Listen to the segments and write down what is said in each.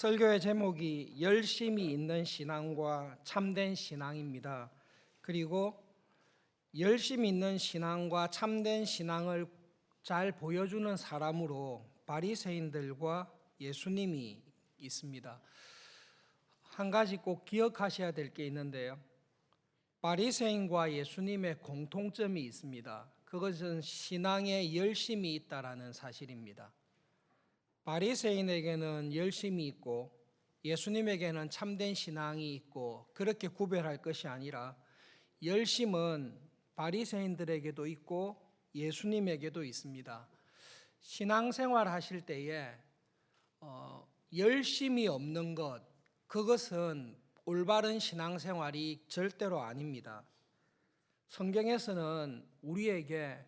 설교의 제목이 열심히 있는 신앙과 참된 신앙입니다. 그리고 열심히 있는 신앙과 참된 신앙을 잘 보여주는 사람으로 바리새인들과 예수님이 있습니다. 한 가지 꼭 기억하셔야 될 게 있는데요. 바리새인과 예수님의 공통점이 있습니다. 그것은 신앙에 열심이 있다라는 사실입니다. 바리새인에게는 열심이 있고 예수님에게는 참된 신앙이 있고 그렇게 구별할 것이 아니라 열심은 바리새인들에게도 있고 예수님에게도 있습니다. 신앙생활 하실 때에 열심이 없는 것, 그것은 올바른 신앙생활이 절대로 아닙니다. 성경에서는 우리에게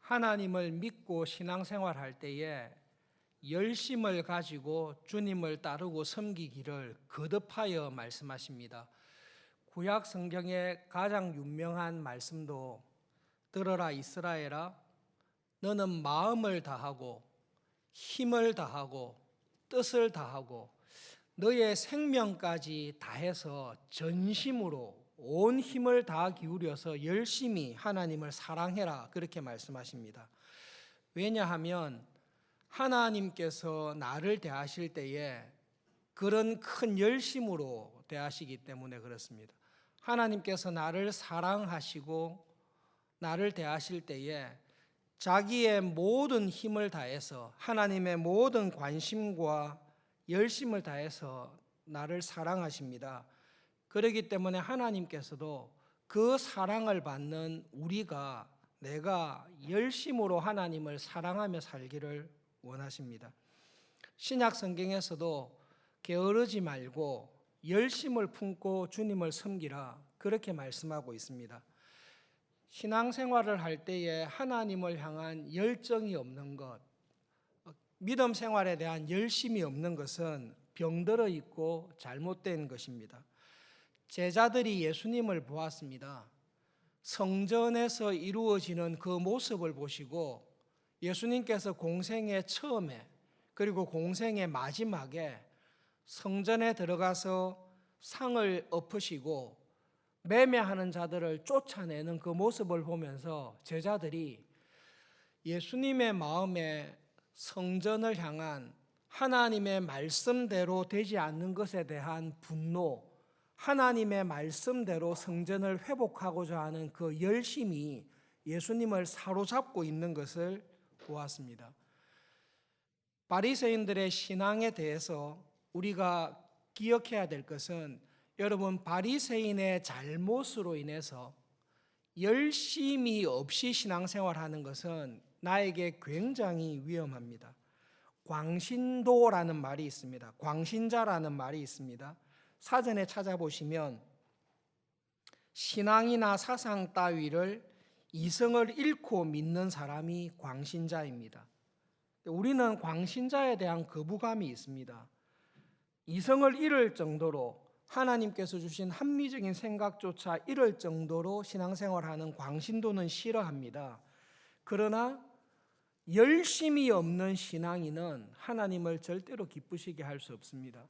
하나님을 믿고 신앙생활할 때에 열심을 가지고 주님을 따르고 섬기기를 거듭하여 말씀하십니다. 구약 성경의 가장 유명한 말씀도 들어라 이스라엘아, 너는 마음을 다하고 힘을 다하고 뜻을 다하고 너의 생명까지 다해서 전심으로 온 힘을 다 기울여서 열심히 하나님을 사랑해라, 그렇게 말씀하십니다. 왜냐하면 하나님께서 나를 대하실 때에 그런 큰 열심으로 대하시기 때문에 그렇습니다. 하나님께서 나를 사랑하시고 나를 대하실 때에 자기의 모든 힘을 다해서 하나님의 모든 관심과 열심을 다해서 나를 사랑하십니다. 그렇기 때문에 하나님께서도 그 사랑을 받는 우리가, 내가 열심으로 하나님을 사랑하며 살기를 원하십니다. 신약 성경에서도 게으르지 말고 열심을 품고 주님을 섬기라, 그렇게 말씀하고 있습니다. 신앙생활을 할 때에 하나님을 향한 열정이 없는 것, 믿음 생활에 대한 열심이 없는 것은 병들어 있고 잘못된 것입니다. 제자들이 예수님을 보았습니다. 성전에서 이루어지는 그 모습을 보시고 예수님께서 공생의 처음에 그리고 공생의 마지막에 성전에 들어가서 상을 엎으시고 매매하는 자들을 쫓아내는 그 모습을 보면서 제자들이 예수님의 마음에 성전을 향한 하나님의 말씀대로 되지 않는 것에 대한 분노, 하나님의 말씀대로 성전을 회복하고자 하는 그 열심이 예수님을 사로잡고 있는 것을 보았습니다. 바리새인들의 신앙에 대해서 우리가 기억해야 될 것은, 여러분, 바리새인의 잘못으로 인해서 열심이 없이 신앙생활하는 것은 나에게 굉장히 위험합니다. 광신도라는 말이 있습니다. 광신자라는 말이 있습니다. 사전에 찾아보시면 신앙이나 사상 따위를 이성을 잃고 믿는 사람이 광신자입니다. 우리는 광신자에 대한 거부감이 있습니다. 이성을 잃을 정도로, 하나님께서 주신 합리적인 생각조차 잃을 정도로 신앙생활하는 광신도는 싫어합니다. 그러나 열심이 없는 신앙인은 하나님을 절대로 기쁘시게 할 수 없습니다.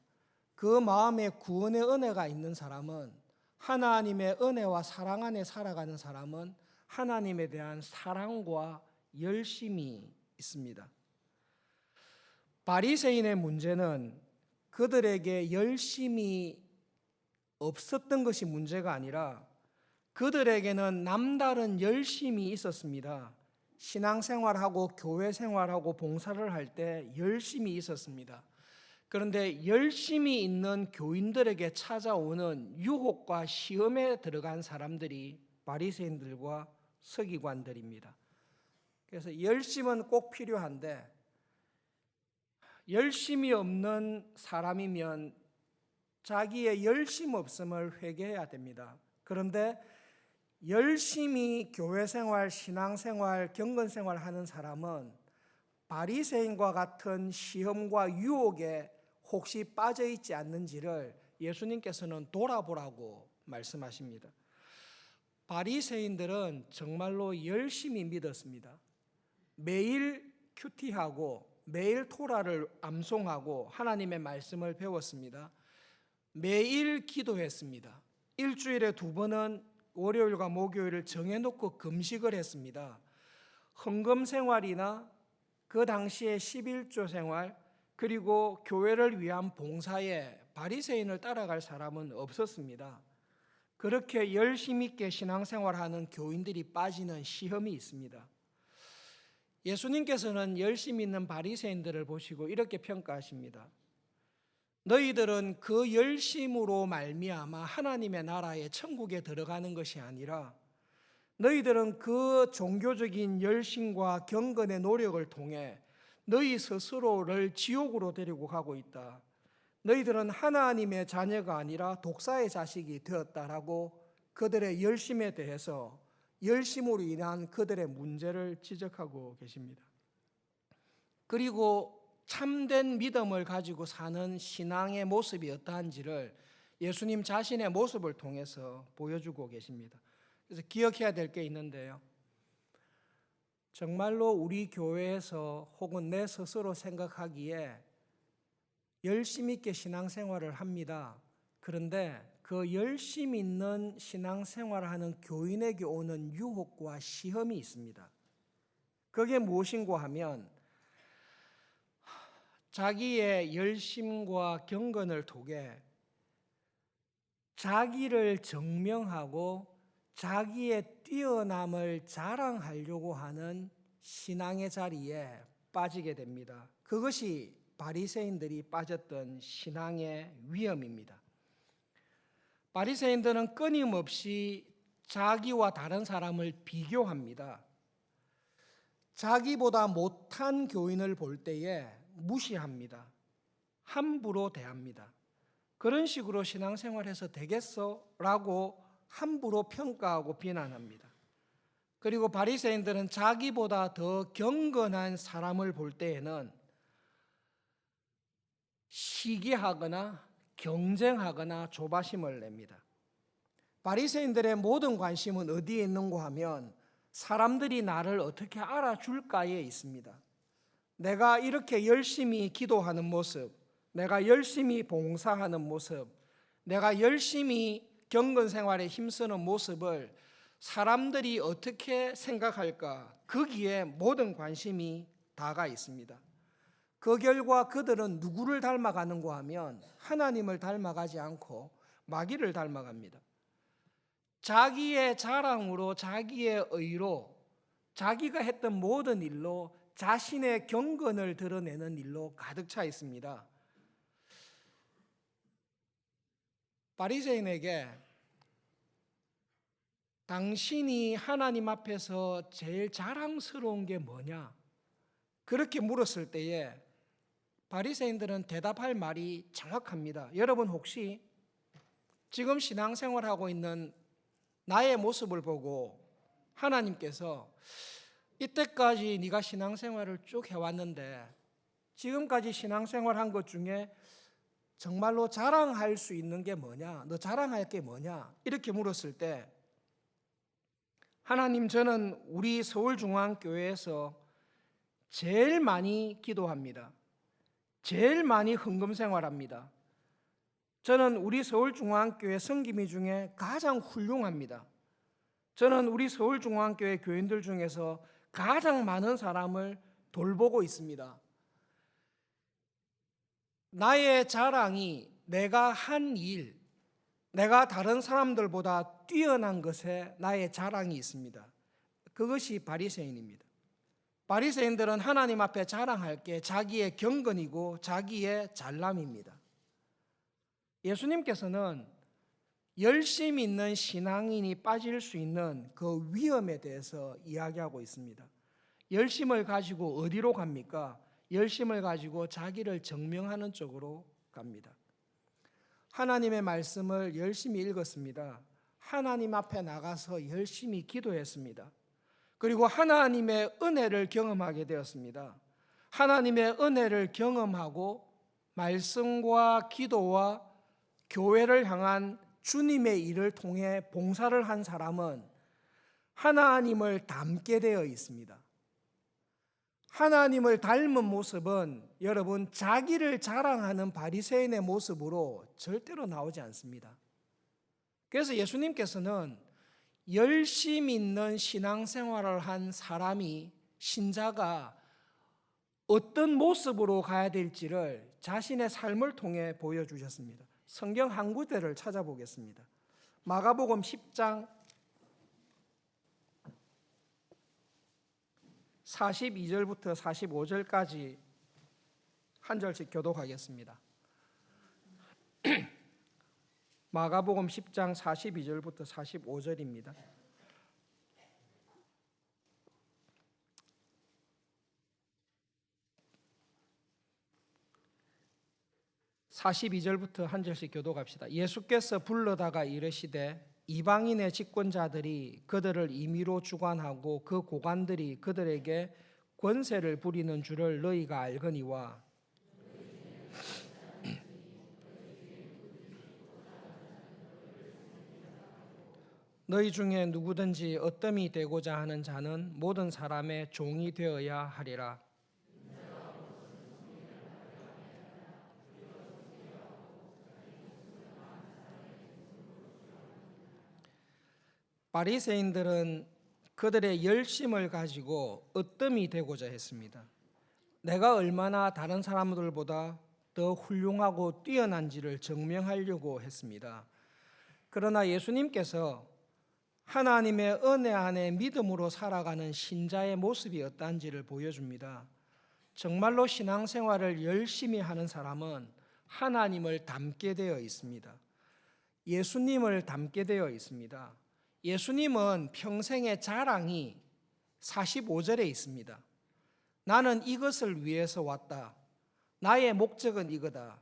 그 마음에 구원의 은혜가 있는 사람은, 하나님의 은혜와 사랑 안에 살아가는 사람은 하나님에 대한 사랑과 열심이 있습니다. 바리새인의 문제는 그들에게 열심이 없었던 것이 문제가 아니라 그들에게는 남다른 열심이 있었습니다. 신앙생활하고 교회생활하고 봉사를 할 때 열심이 있었습니다. 그런데 열심이 있는 교인들에게 찾아오는 유혹과 시험에 들어간 사람들이 바리새인들과 서기관들입니다. 그래서 열심은 꼭 필요한데 열심이 없는 사람이면 자기의 열심 없음을 회개해야 됩니다. 그런데 열심히 교회생활, 신앙생활, 경건생활 하는 사람은 바리새인과 같은 시험과 유혹에 혹시 빠져있지 않는지를 예수님께서는 돌아보라고 말씀하십니다. 바리새인들은 정말로 열심히 믿었습니다. 매일 큐티하고 매일 토라를 암송하고 하나님의 말씀을 배웠습니다. 매일 기도했습니다. 일주일에 2번은 월요일과 목요일을 정해놓고 금식을 했습니다. 헌금 생활이나 그 당시에 11조 생활, 그리고 교회를 위한 봉사에 바리새인을 따라갈 사람은 없었습니다. 그렇게 열심 있게 신앙생활하는 교인들이 빠지는 시험이 있습니다. 예수님께서는 열심히 있는 바리새인들을 보시고 이렇게 평가하십니다. 너희들은 그 열심으로 말미암아 하나님의 나라의 천국에 들어가는 것이 아니라 너희들은 그 종교적인 열심과 경건의 노력을 통해 너희 스스로를 지옥으로 데리고 가고 있다. 너희들은 하나님의 자녀가 아니라 독사의 자식이 되었다라고 그들의 열심에 대해서 열심으로 인한 그들의 문제를 지적하고 계십니다. 그리고 참된 믿음을 가지고 사는 신앙의 모습이 어떠한지를 예수님 자신의 모습을 통해서 보여주고 계십니다. 그래서 기억해야 될 게 있는데요. 정말로 우리 교회에서 혹은 내 스스로 생각하기에 열심 있게 신앙생활을 합니다. 그런데 그 열심 있는 신앙생활을 하는 교인에게 오는 유혹과 시험이 있습니다. 그게 무엇인가 하면 자기의 열심과 경건을 통해 자기를 증명하고 자기의 뛰어남을 자랑하려고 하는 신앙의 자리에 빠지게 됩니다. 그것이 바리새인들이 빠졌던 신앙의 위험입니다. 바리새인들은 끊임없이 자기와 다른 사람을 비교합니다. 자기보다 못한 교인을 볼 때에 무시합니다. 함부로 대합니다. 그런 식으로 신앙생활해서 되겠어? 라고 함부로 평가하고 비난합니다. 그리고 바리새인들은 자기보다 더 경건한 사람을 볼 때에는 시기하거나 경쟁하거나 조바심을 냅니다. 바리새인들의 모든 관심은 어디에 있는가 하면 사람들이 나를 어떻게 알아줄까에 있습니다. 내가 이렇게 열심히 기도하는 모습, 내가 열심히 봉사하는 모습, 내가 열심히 경건 생활에 힘쓰는 모습을 사람들이 어떻게 생각할까? 거기에 모든 관심이 다가 있습니다. 그 결과 그들은 누구를 닮아가는가 하면 하나님을 닮아가지 않고 마귀를 닮아갑니다. 자기의 자랑으로, 자기의 의로, 자기가 했던 모든 일로 자신의 경건을 드러내는 일로 가득 차 있습니다. 바리새인에게 당신이 하나님 앞에서 제일 자랑스러운 게 뭐냐? 그렇게 물었을 때에 바리새인들은 대답할 말이 정확합니다. 여러분 혹시 지금 신앙생활하고 있는 나의 모습을 보고 하나님께서 이때까지 네가 신앙생활을 쭉 해왔는데 지금까지 신앙생활한 것 중에 정말로 자랑할 수 있는 게 뭐냐? 너 자랑할 게 뭐냐? 이렇게 물었을 때 하나님, 저는 우리 서울중앙교회에서 제일 많이 기도합니다. 제일 많이 헌금 생활합니다. 저는 우리 서울중앙교회 성기미 중에 가장 훌륭합니다. 저는 우리 서울중앙교회 교인들 중에서 가장 많은 사람을 돌보고 있습니다. 나의 자랑이 내가 한 일, 내가 다른 사람들보다 뛰어난 것에 나의 자랑이 있습니다. 그것이 바리새인입니다. 바리새인들은 하나님 앞에 자랑할 게 자기의 경건이고 자기의 잘남입니다. 예수님께서는 열심 있는 신앙인이 빠질 수 있는 그 위험에 대해서 이야기하고 있습니다. 열심을 가지고 어디로 갑니까? 열심을 가지고 자기를 증명하는 쪽으로 갑니다. 하나님의 말씀을 열심히 읽었습니다. 하나님 앞에 나가서 열심히 기도했습니다. 그리고 하나님의 은혜를 경험하게 되었습니다. 하나님의 은혜를 경험하고 말씀과 기도와 교회를 향한 주님의 일을 통해 봉사를 한 사람은 하나님을 닮게 되어 있습니다. 하나님을 닮은 모습은 여러분 자기를 자랑하는 바리새인의 모습으로 절대로 나오지 않습니다. 그래서 예수님께서는 열심 있는 신앙생활을 한 사람이 신자가 어떤 모습으로 가야 될지를 자신의 삶을 통해 보여주셨습니다. 성경 한 구절을 찾아보겠습니다. 마가복음 10장 42절부터 45절까지 한 절씩 교독하겠습니다. 마가복음 10장 42절부터 45절입니다. (42절부터) 한 절씩 교독합시다. 예수께서 불러다가 이르시되 이방인의 집권자들이 그들을 임의로 주관하고 그 고관들이 그들에게 권세를 부리는 줄을 너희가 알거니와 너희 중에 누구든지 어뜸이 되고자 하는 자는 모든 사람의 종이 되어야 하리라. 바리새인들은 그들의 열심을 가지고 으뜸이 되고자 했습니다. 내가 얼마나 다른 사람들보다 더 훌륭하고 뛰어난지를 증명하려고 했습니다. 그러나 예수님께서 하나님의 은혜 안에 믿음으로 살아가는 신자의 모습이 어떠한지를 보여줍니다. 정말로 신앙생활을 열심히 하는 사람은 하나님을 닮게 되어 있습니다. 예수님을 닮게 되어 있습니다. 예수님은 평생의 자랑이 45절에 있습니다. 나는 이것을 위해서 왔다. 나의 목적은 이거다.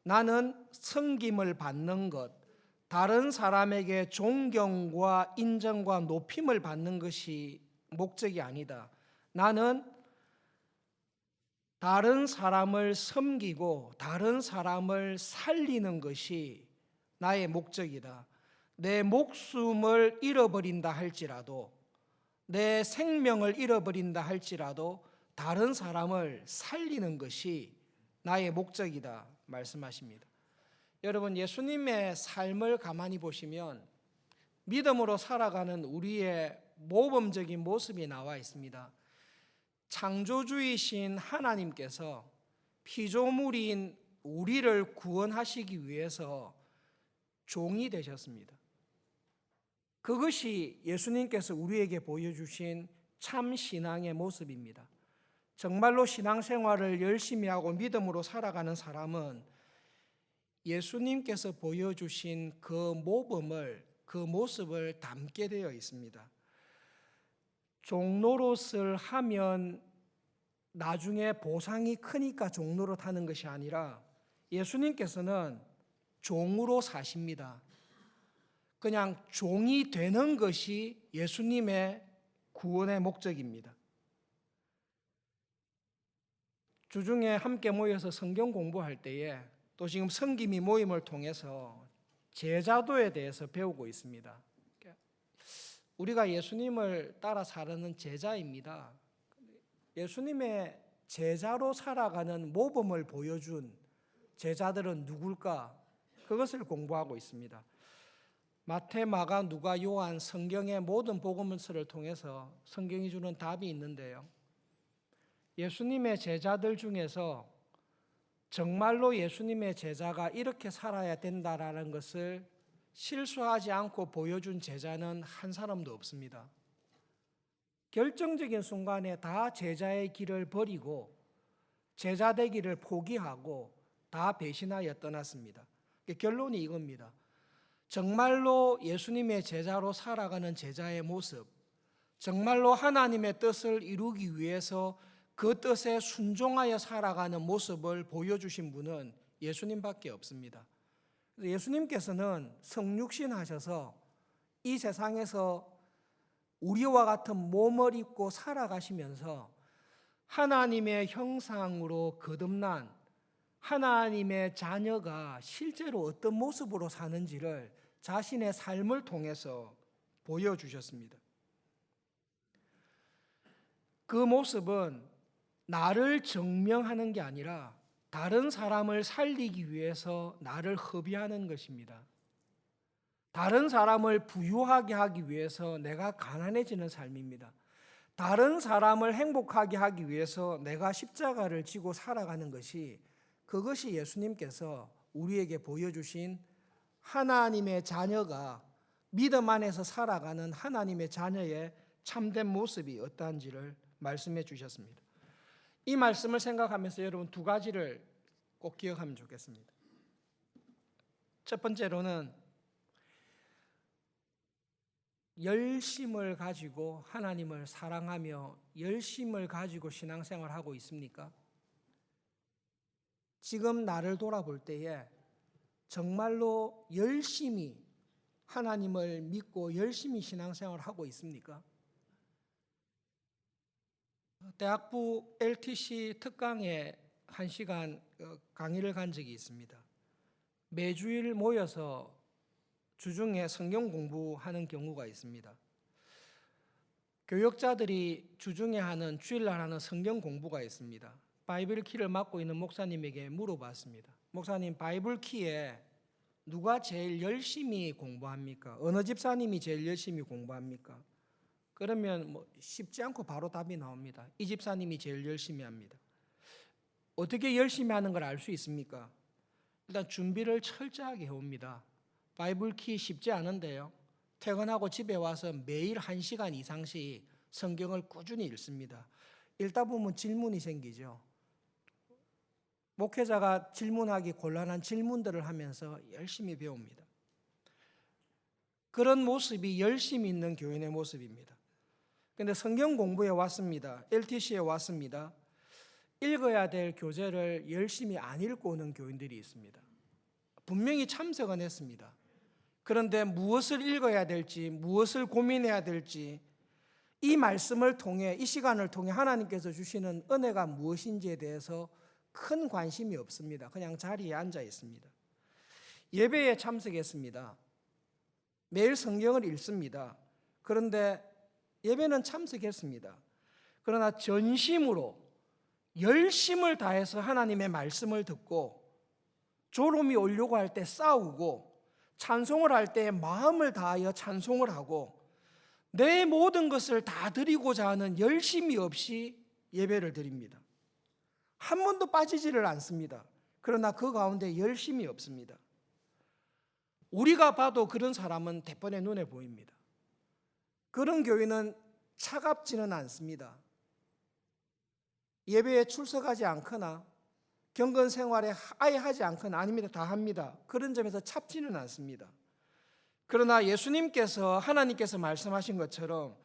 나는 섬김을 받는 것, 다른 사람에게 존경과 인정과 높임을 받는 것이 목적이 아니다. 나는 다른 사람을 섬기고 다른 사람을 살리는 것이 나의 목적이다. 내 목숨을 잃어버린다 할지라도, 내 생명을 잃어버린다 할지라도 다른 사람을 살리는 것이 나의 목적이다 말씀하십니다. 여러분, 예수님의 삶을 가만히 보시면 믿음으로 살아가는 우리의 모범적인 모습이 나와 있습니다. 창조주이신 하나님께서 피조물인 우리를 구원하시기 위해서 종이 되셨습니다. 그것이 예수님께서 우리에게 보여주신 참 신앙의 모습입니다. 정말로 신앙생활을 열심히 하고 믿음으로 살아가는 사람은 예수님께서 보여주신 그 모범을, 그 모습을 담게 되어 있습니다. 종노릇을 하면 나중에 보상이 크니까 종노릇 하는 것이 아니라 예수님께서는 종으로 사십니다. 그냥 종이 되는 것이 예수님의 구원의 목적입니다. 주중에 함께 모여서 성경 공부할 때에 또 지금 성김이 모임을 통해서 제자도에 대해서 배우고 있습니다. 우리가 예수님을 따라 살아가는 제자입니다. 예수님의 제자로 살아가는 모범을 보여준 제자들은 누굴까? 그것을 공부하고 있습니다. 마태, 마가, 누가, 요한 성경의 모든 복음서를 통해서 성경이 주는 답이 있는데요. 예수님의 제자들 중에서 정말로 예수님의 제자가 이렇게 살아야 된다라는 것을 실수하지 않고 보여준 제자는 한 사람도 없습니다. 결정적인 순간에 다 제자의 길을 버리고 제자 되기를 포기하고 다 배신하여 떠났습니다. 결론이 이겁니다. 정말로 예수님의 제자로 살아가는 제자의 모습, 정말로 하나님의 뜻을 이루기 위해서 그 뜻에 순종하여 살아가는 모습을 보여주신 분은 예수님밖에 없습니다. 예수님께서는 성육신 하셔서 이 세상에서 우리와 같은 몸을 입고 살아가시면서 하나님의 형상으로 거듭난 하나님의 자녀가 실제로 어떤 모습으로 사는지를 자신의 삶을 통해서 보여주셨습니다. 그 모습은 나를 증명하는 게 아니라 다른 사람을 살리기 위해서 나를 허비하는 것입니다. 다른 사람을 부유하게 하기 위해서 내가 가난해지는 삶입니다. 다른 사람을 행복하게 하기 위해서 내가 십자가를 지고 살아가는 것이, 그것이 예수님께서 우리에게 보여주신 하나님의 자녀가 믿음 안에서 살아가는 하나님의 자녀의 참된 모습이 어떠한지를 말씀해 주셨습니다. 이 말씀을 생각하면서 여러분 두 가지를 꼭 기억하면 좋겠습니다. 첫 번째로는 열심을 가지고 하나님을 사랑하며 열심을 가지고 신앙생활하고 있습니까? 지금 나를 돌아볼 때에 정말로 열심히 하나님을 믿고 열심히 신앙생활하고 있습니까? 대학부 LTC 특강에 1시간 강의를 간 적이 있습니다. 매주일 모여서 주중에 성경 공부하는 경우가 있습니다. 교역자들이 주중에 하는, 주일날 하는 성경 공부가 있습니다. 바이블 키를 맡고 있는 목사님에게 물어봤습니다. 목사님, 바이블 키에 누가 제일 열심히 공부합니까? 어느 집사님이 제일 열심히 공부합니까? 그러면 쉽지 않고 바로 답이 나옵니다. 이 집사님이 제일 열심히 합니다. 어떻게 열심히 하는 걸 알 수 있습니까? 일단 준비를 철저하게 해옵니다. 바이블 키 쉽지 않은데요, 퇴근하고 집에 와서 매일 1시간 이상씩 성경을 꾸준히 읽습니다. 읽다 보면 질문이 생기죠. 목회자가 질문하기 곤란한 질문들을 하면서 열심히 배웁니다. 그런 모습이 열심히 있는 교인의 모습입니다. 그런데 성경 공부에 왔습니다. LTC에 왔습니다. 읽어야 될 교재를 열심히 안 읽고 오는 교인들이 있습니다. 분명히 참석은 했습니다. 그런데 무엇을 읽어야 될지, 무엇을 고민해야 될지, 이 말씀을 통해, 이 시간을 통해 하나님께서 주시는 은혜가 무엇인지에 대해서 큰 관심이 없습니다. 그냥 자리에 앉아 있습니다. 예배에 참석했습니다. 매일 성경을 읽습니다. 그런데 예배는 참석했습니다. 그러나 전심으로 열심을 다해서 하나님의 말씀을 듣고 졸음이 오려고 할 때 싸우고 찬송을 할 때 마음을 다하여 찬송을 하고 내 모든 것을 다 드리고자 하는 열심이 없이 예배를 드립니다. 한 번도 빠지지를 않습니다. 그러나 그 가운데 열심이 없습니다. 우리가 봐도 그런 사람은 대번에 눈에 보입니다. 그런 교회는 차갑지는 않습니다. 예배에 출석하지 않거나 경건 생활에 아예 하지 않거나, 아닙니다, 다 합니다. 그런 점에서 찹지는 않습니다. 그러나 예수님께서, 하나님께서 말씀하신 것처럼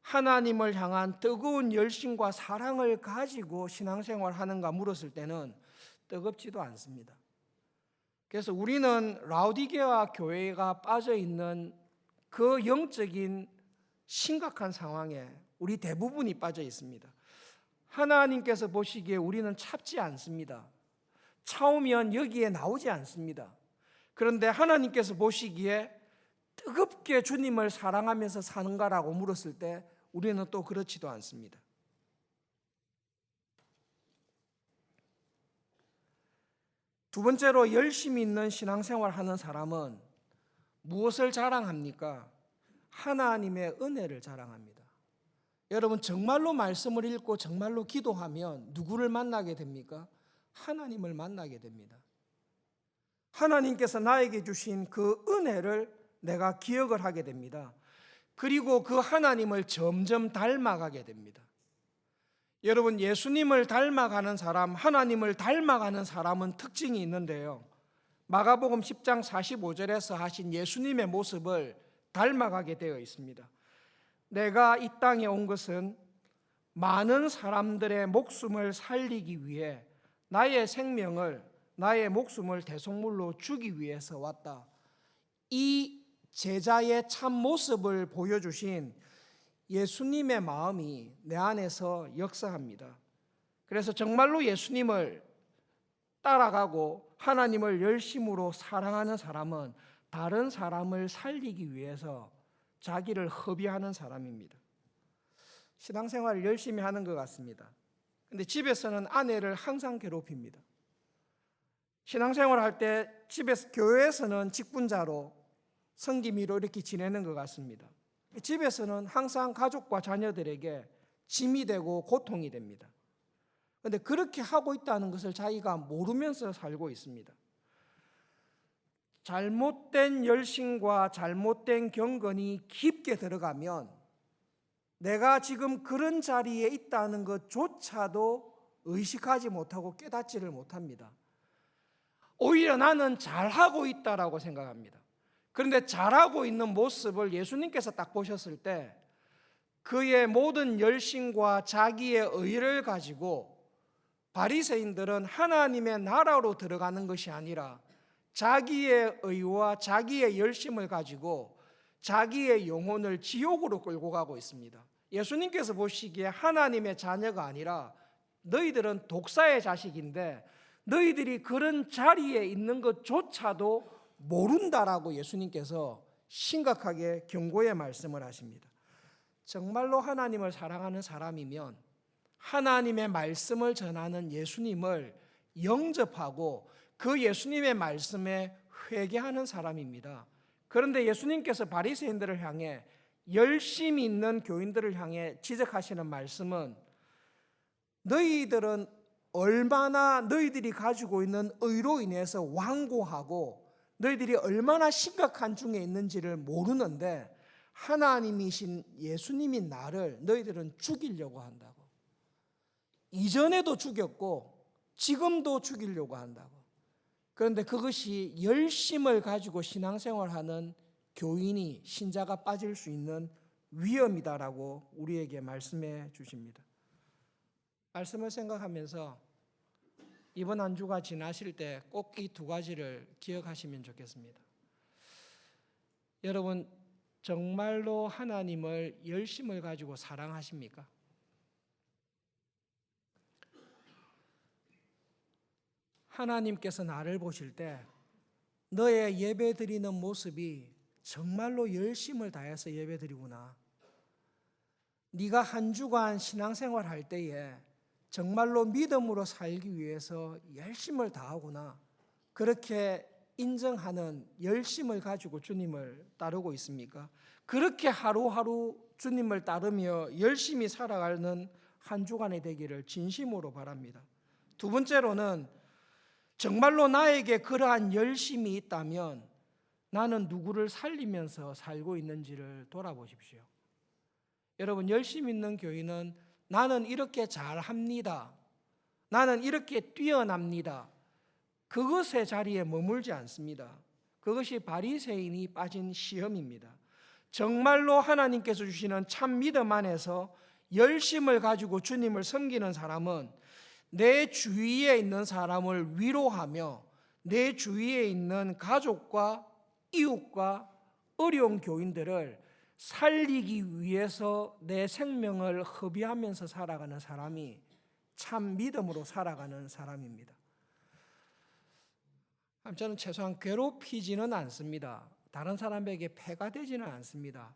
하나님을 향한 뜨거운 열심과 사랑을 가지고 신앙생활하는가 물었을 때는 뜨겁지도 않습니다. 그래서 우리는 라오디게아 교회가 빠져있는 그 영적인 심각한 상황에 우리 대부분이 빠져 있습니다. 하나님께서 보시기에 우리는 찹지 않습니다. 차오면 여기에 나오지 않습니다. 그런데 하나님께서 보시기에 뜨겁게 주님을 사랑하면서 사는가라고 물었을 때 우리는 또 그렇지도 않습니다. 두 번째로 열심히 있는 신앙생활 하는 사람은 무엇을 자랑합니까? 하나님의 은혜를 자랑합니다. 여러분, 정말로 말씀을 읽고 정말로 기도하면 누구를 만나게 됩니까? 하나님을 만나게 됩니다. 하나님께서 나에게 주신 그 은혜를 내가 기억을 하게 됩니다. 그리고 그 하나님을 점점 닮아가게 됩니다. 여러분, 예수님을 닮아가는 사람, 하나님을 닮아가는 사람은 특징이 있는데요, 마가복음 10장 45절에서 하신 예수님의 모습을 닮아가게 되어 있습니다. 내가 이 땅에 온 것은 많은 사람들의 목숨을 살리기 위해 나의 생명을, 나의 목숨을 대속물로 주기 위해서 왔다. 이 제자의 참 모습을 보여주신 예수님의 마음이 내 안에서 역사합니다. 그래서 정말로 예수님을 따라가고 하나님을 열심으로 사랑하는 사람은 다른 사람을 살리기 위해서 자기를 허비하는 사람입니다. 신앙생활을 열심히 하는 것 같습니다. 근데 집에서는 아내를 항상 괴롭힙니다. 신앙생활 할 때 집에서, 교회에서는 직분자로 성기미로 이렇게 지내는 것 같습니다. 집에서는 항상 가족과 자녀들에게 짐이 되고 고통이 됩니다. 그런데 그렇게 하고 있다는 것을 자기가 모르면서 살고 있습니다. 잘못된 열심과 잘못된 경건이 깊게 들어가면 내가 지금 그런 자리에 있다는 것조차도 의식하지 못하고 깨닫지를 못합니다. 오히려 나는 잘하고 있다라고 생각합니다. 그런데 잘하고 있는 모습을 예수님께서 딱 보셨을 때 그의 모든 열심과 자기의 의를 가지고 바리새인들은 하나님의 나라로 들어가는 것이 아니라 자기의 의와 자기의 열심을 가지고 자기의 영혼을 지옥으로 끌고 가고 있습니다. 예수님께서 보시기에 하나님의 자녀가 아니라 너희들은 독사의 자식인데 너희들이 그런 자리에 있는 것조차도 모른다라고 예수님께서 심각하게 경고의 말씀을 하십니다. 정말로 하나님을 사랑하는 사람이면 하나님의 말씀을 전하는 예수님을 영접하고 그 예수님의 말씀에 회개하는 사람입니다. 그런데 예수님께서 바리새인들을 향해 열심히 있는 교인들을 향해 지적하시는 말씀은 너희들은 얼마나 너희들이 가지고 있는 의로 인해서 완고하고 너희들이 얼마나 심각한 중에 있는지를 모르는데 하나님이신 예수님이 나를 너희들은 죽이려고 한다고. 이전에도 죽였고 지금도 죽이려고 한다고. 그런데 그것이 열심을 가지고 신앙생활하는 교인이 신자가 빠질 수 있는 위험이다라고 우리에게 말씀해 주십니다. 말씀을 생각하면서 이번 한 주가 지나실 때 꼭 이 두 가지를 기억하시면 좋겠습니다. 여러분 정말로 하나님을 열심을 가지고 사랑하십니까? 하나님께서 나를 보실 때 너의 예배드리는 모습이 정말로 열심을 다해서 예배드리구나. 네가 한 주간 신앙생활 할 때에 정말로 믿음으로 살기 위해서 열심을 다하구나. 그렇게 인정하는 열심을 가지고 주님을 따르고 있습니까? 그렇게 하루하루 주님을 따르며 열심히 살아가는 한 주간이 되기를 진심으로 바랍니다. 두 번째로는 정말로 나에게 그러한 열심이 있다면 나는 누구를 살리면서 살고 있는지를 돌아보십시오. 여러분 열심 있는 교인은 나는 이렇게 잘합니다. 나는 이렇게 뛰어납니다. 그것의 자리에 머물지 않습니다. 그것이 바리새인이 빠진 시험입니다. 정말로 하나님께서 주시는 참 믿음 안에서 열심을 가지고 주님을 섬기는 사람은 내 주위에 있는 사람을 위로하며 내 주위에 있는 가족과 이웃과 어려운 교인들을 살리기 위해서 내 생명을 허비하면서 살아가는 사람이 참 믿음으로 살아가는 사람입니다. 저는 최소한 괴롭히지는 않습니다. 다른 사람에게 폐가 되지는 않습니다.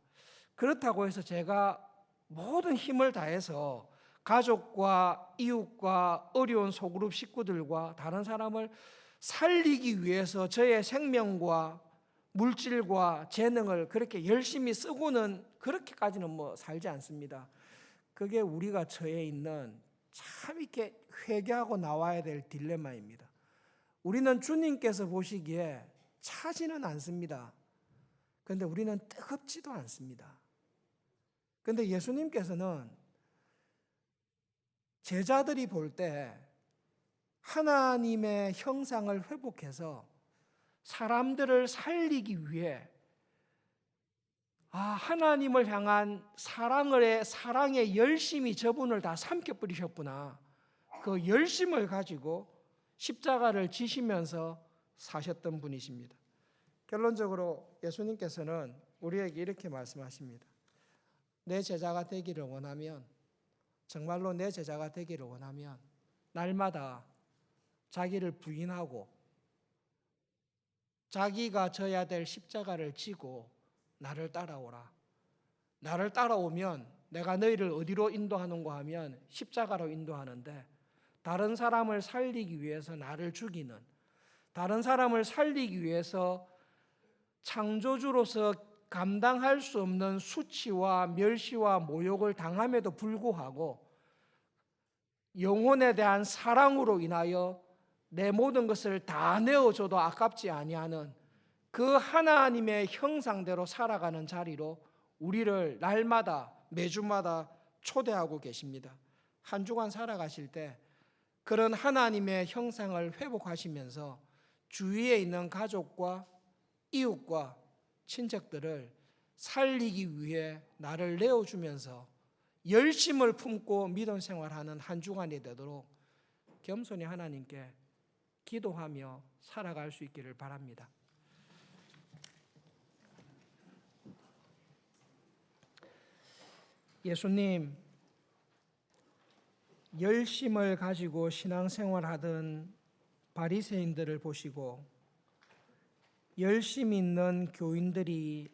그렇다고 해서 제가 모든 힘을 다해서 가족과 이웃과 어려운 소그룹 식구들과 다른 사람을 살리기 위해서 저의 생명과 물질과 재능을 그렇게 열심히 쓰고는 그렇게까지는 살지 않습니다. 그게 우리가 처해 있는 참 이렇게 회개하고 나와야 될 딜레마입니다. 우리는 주님께서 보시기에 차지는 않습니다. 그런데 우리는 뜨겁지도 않습니다. 그런데 예수님께서는 제자들이 볼 때 하나님의 형상을 회복해서 사람들을 살리기 위해 하나님을 향한 사랑의 열심이 저분을 다 삼켜버리셨구나. 그 열심을 가지고 십자가를 지시면서 사셨던 분이십니다. 결론적으로 예수님께서는 우리에게 이렇게 말씀하십니다. 내 제자가 되기를 원하면, 정말로 내 제자가 되기를 원하면 날마다 자기를 부인하고 자기가 져야 될 십자가를 지고 나를 따라오라. 나를 따라오면 내가 너희를 어디로 인도하는가 하면 십자가로 인도하는데, 다른 사람을 살리기 위해서 나를 죽이는, 다른 사람을 살리기 위해서 창조주로서 감당할 수 없는 수치와 멸시와 모욕을 당함에도 불구하고 영혼에 대한 사랑으로 인하여 내 모든 것을 다 내어줘도 아깝지 아니하는 그 하나님의 형상대로 살아가는 자리로 우리를 날마다 매주마다 초대하고 계십니다. 한 주간 살아가실 때 그런 하나님의 형상을 회복하시면서 주위에 있는 가족과 이웃과 친척들을 살리기 위해 나를 내어주면서 열심을 품고 믿음 생활하는 한 주간이 되도록 겸손히 하나님께 기도하며 살아갈 수 있기를 바랍니다. 예수님, 열심을 가지고 신앙생활하던 바리새인들을 보시고 열심 있는 교인들이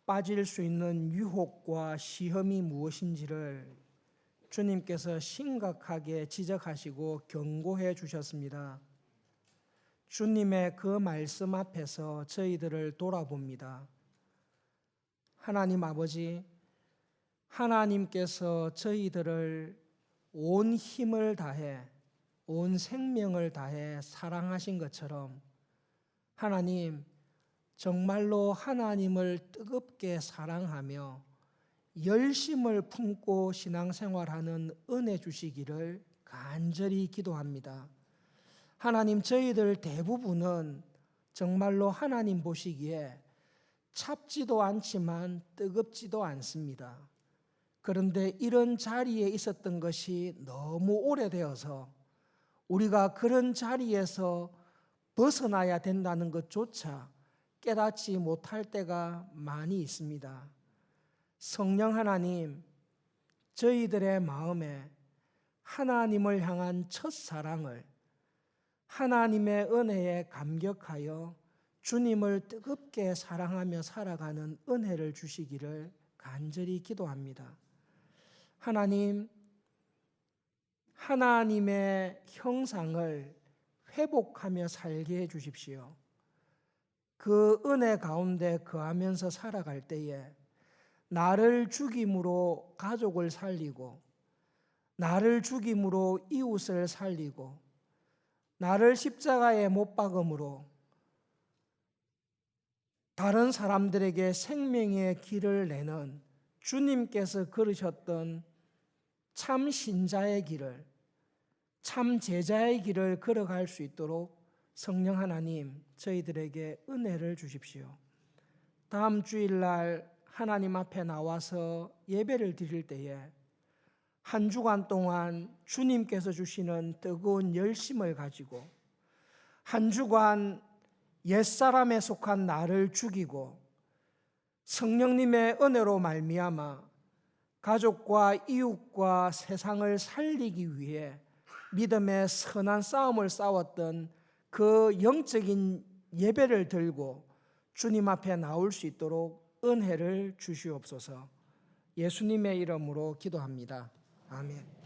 빠질 수 있는 유혹과 시험이 무엇인지를 주님께서 심각하게 지적하시고 경고해 주셨습니다. 주님의 그 말씀 앞에서 저희들을 돌아봅니다. 하나님 아버지, 하나님께서 저희들을 온 힘을 다해, 온 생명을 다해 사랑하신 것처럼 하나님, 정말로 하나님을 뜨겁게 사랑하며 열심을 품고 신앙생활하는 은혜 주시기를 간절히 기도합니다. 하나님, 저희들 대부분은 정말로 하나님 보시기에 찹지도 않지만 뜨겁지도 않습니다. 그런데 이런 자리에 있었던 것이 너무 오래되어서 우리가 그런 자리에서 벗어나야 된다는 것조차 깨닫지 못할 때가 많이 있습니다. 성령 하나님, 저희들의 마음에 하나님을 향한 첫사랑을, 하나님의 은혜에 감격하여 주님을 뜨겁게 사랑하며 살아가는 은혜를 주시기를 간절히 기도합니다. 하나님, 하나님의 형상을 회복하며 살게 해 주십시오. 그 은혜 가운데 거하면서 살아갈 때에 나를 죽임으로 가족을 살리고, 나를 죽임으로 이웃을 살리고, 나를 십자가에 못 박음으로 다른 사람들에게 생명의 길을 내는 주님께서 걸으셨던 참 신자의 길을, 참 제자의 길을 걸어갈 수 있도록 성령 하나님, 저희들에게 은혜를 주십시오. 다음 주일날 하나님 앞에 나와서 예배를 드릴 때에 한 주간 동안 주님께서 주시는 뜨거운 열심을 가지고 한 주간 옛사람에 속한 나를 죽이고 성령님의 은혜로 말미암아 가족과 이웃과 세상을 살리기 위해 믿음의 선한 싸움을 싸웠던 그 영적인 예배를 들고 주님 앞에 나올 수 있도록 은혜를 주시옵소서. 예수님의 이름으로 기도합니다. 아멘.